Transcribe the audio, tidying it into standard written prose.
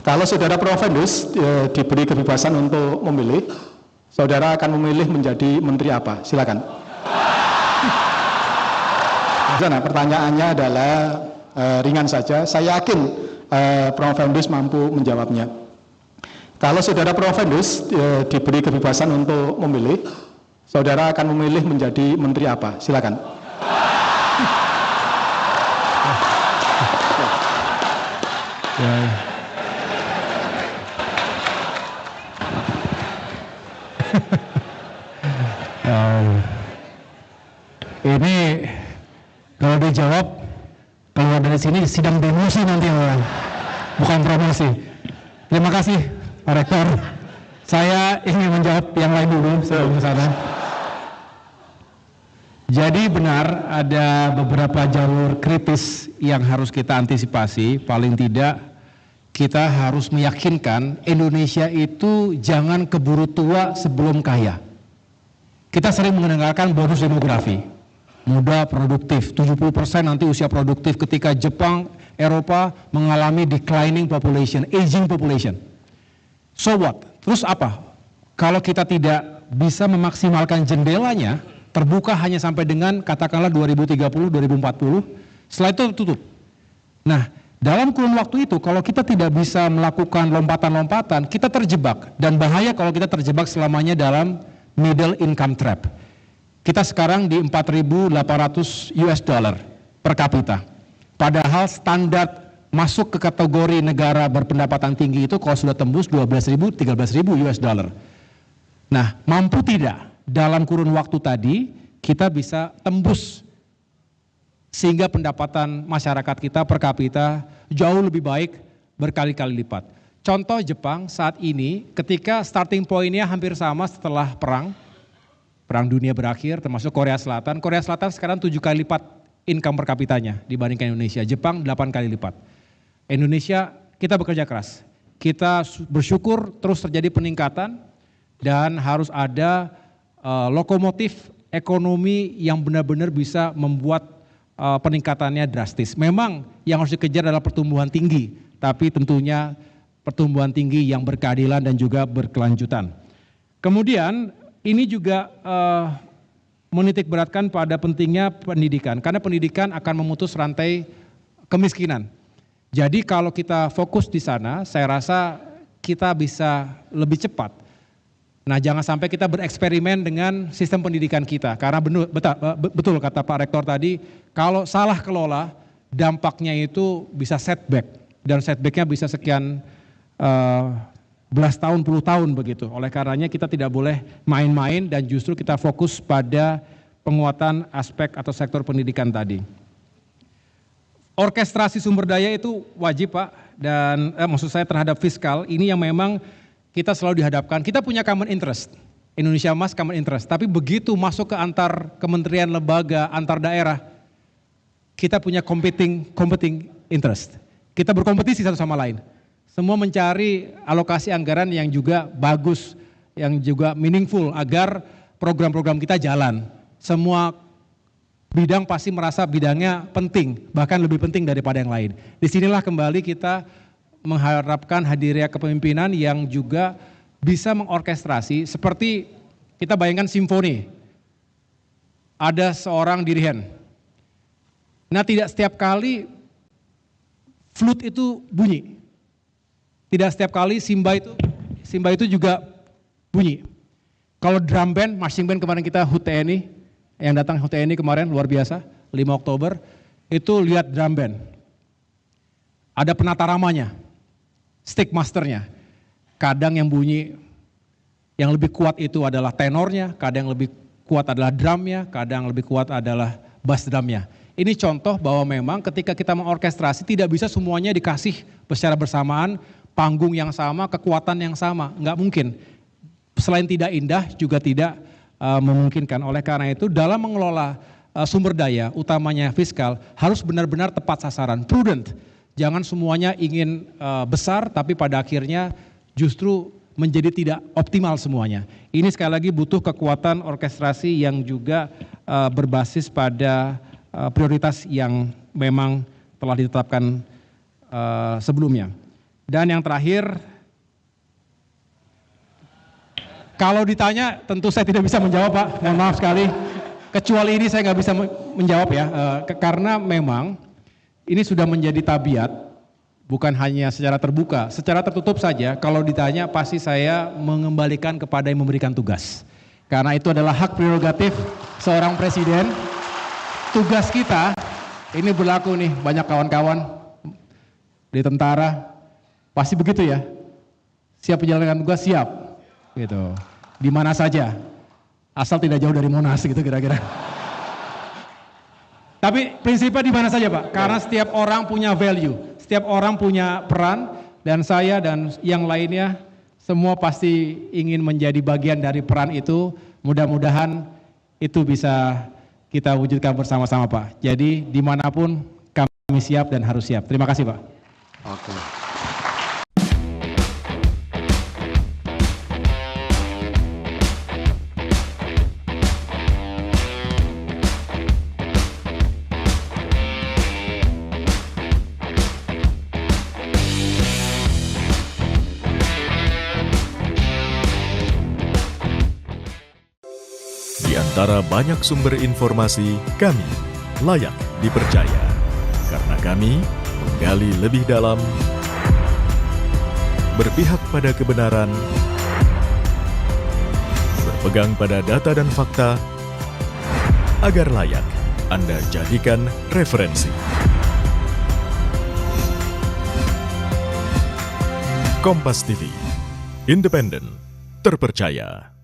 Kalau saudara Provendus diberi kebebasan untuk memilih, saudara akan memilih menjadi menteri apa? Silakan. Nah, pertanyaannya adalah ringan saja. Saya yakin Provendus mampu menjawabnya. Kalau saudara Provendus diberi kebebasan untuk memilih, saudara akan memilih menjadi menteri apa? Silakan. Ini kalau dijawab keluar dari sini sidang demosi nanti orang, bukan promosi. Terima kasih Pak Rektor. Saya ingin menjawab yang lain dulu sebelum ke sana. Jadi benar ada beberapa jalur kritis yang harus kita antisipasi. Paling tidak kita harus meyakinkan Indonesia itu jangan keburu tua sebelum kaya. Kita sering mendengarkan bonus demografi. Muda produktif, 70% nanti usia produktif ketika Jepang, Eropa mengalami declining population, aging population. So what? Terus apa? Kalau kita tidak bisa memaksimalkan jendelanya, terbuka hanya sampai dengan katakanlah 2030, 2040, setelah itu tutup. Nah, dalam kurun waktu itu kalau kita tidak bisa melakukan lompatan-lompatan, kita terjebak, dan bahaya kalau kita terjebak selamanya dalam middle income trap. Kita sekarang di 4.800 US dollar per kapita. Padahal standar masuk ke kategori negara berpendapatan tinggi itu kalau sudah tembus 12.000, 13.000 US dollar. Nah, mampu tidak dalam kurun waktu tadi kita bisa tembus sehingga pendapatan masyarakat kita per kapita jauh lebih baik berkali-kali lipat. Contoh Jepang saat ini ketika starting point-nya hampir sama setelah Perang dunia berakhir, termasuk Korea Selatan. Korea Selatan sekarang 7 kali lipat income per kapitanya dibandingkan Indonesia. Jepang 8 kali lipat. Indonesia kita bekerja keras. Kita bersyukur terus terjadi peningkatan dan harus ada lokomotif ekonomi yang benar-benar bisa membuat peningkatannya drastis. Memang yang harus dikejar adalah pertumbuhan tinggi, tapi tentunya pertumbuhan tinggi yang berkeadilan dan juga berkelanjutan. Kemudian ini juga menitik beratkan pada pentingnya pendidikan, karena pendidikan akan memutus rantai kemiskinan. Jadi kalau kita fokus di sana, saya rasa kita bisa lebih cepat. Nah, jangan sampai kita bereksperimen dengan sistem pendidikan kita, karena betul kata Pak Rektor tadi, kalau salah kelola, dampaknya itu bisa setback, dan setbacknya bisa sekian belas tahun, puluh tahun begitu. Oleh karenanya kita tidak boleh main-main dan justru kita fokus pada penguatan aspek atau sektor pendidikan tadi. Orkestrasi sumber daya itu wajib Pak, dan maksud saya terhadap fiskal ini yang memang kita selalu dihadapkan. Kita punya common interest, Indonesia Emas common interest, tapi begitu masuk ke antar kementerian, lembaga, antar daerah, kita punya competing interest. Kita berkompetisi satu sama lain. Semua mencari alokasi anggaran yang juga bagus, yang juga meaningful agar program-program kita jalan. Semua bidang pasti merasa bidangnya penting, bahkan lebih penting daripada yang lain. Disinilah kembali kita mengharapkan hadirnya kepemimpinan yang juga bisa mengorkestrasi seperti kita bayangkan simfoni. Ada seorang dirigen. Nah, tidak setiap kali flute itu bunyi. Tidak setiap kali simba itu juga bunyi. Kalau drum band, marching band kemarin kita HUT TNI, yang datang HUT TNI kemarin luar biasa, 5 Oktober, itu lihat drum band. Ada penata ramanya, stick masternya. Kadang yang bunyi, yang lebih kuat itu adalah tenornya, kadang yang lebih kuat adalah drumnya, kadang lebih kuat adalah bass drumnya. Ini contoh bahwa memang ketika kita mengorkestrasi tidak bisa semuanya dikasih secara bersamaan, panggung yang sama, kekuatan yang sama, nggak mungkin. Selain tidak indah juga tidak memungkinkan. Oleh karena itu dalam mengelola sumber daya, utamanya fiskal, harus benar-benar tepat sasaran, prudent. Jangan semuanya ingin besar, tapi pada akhirnya justru menjadi tidak optimal semuanya. Ini sekali lagi butuh kekuatan orkestrasi yang juga berbasis pada prioritas yang memang telah ditetapkan sebelumnya. Dan yang terakhir, kalau ditanya tentu saya tidak bisa menjawab Pak, mohon maaf sekali. Kecuali ini saya nggak bisa menjawab ya, karena memang ini sudah menjadi tabiat, bukan hanya secara terbuka, secara tertutup saja. Kalau ditanya pasti saya mengembalikan kepada yang memberikan tugas. Karena itu adalah hak prerogatif seorang presiden. Tugas kita, ini berlaku nih banyak kawan-kawan di tentara, pasti begitu ya. Siap menjalankan tugas, siap. Gitu. Di mana saja. Asal tidak jauh dari Monas gitu kira-kira. Tapi prinsipnya di mana saja Pak, karena setiap orang punya value, setiap orang punya peran, dan saya dan yang lainnya semua pasti ingin menjadi bagian dari peran itu. Mudah-mudahan itu bisa kita wujudkan bersama-sama Pak. Jadi dimanapun kami siap dan harus siap. Terima kasih Pak. Oke. Di antara banyak sumber informasi, kami layak dipercaya. Karena kami menggali lebih dalam, berpihak pada kebenaran, berpegang pada data dan fakta, agar layak Anda jadikan referensi. Kompas TV, independen, terpercaya.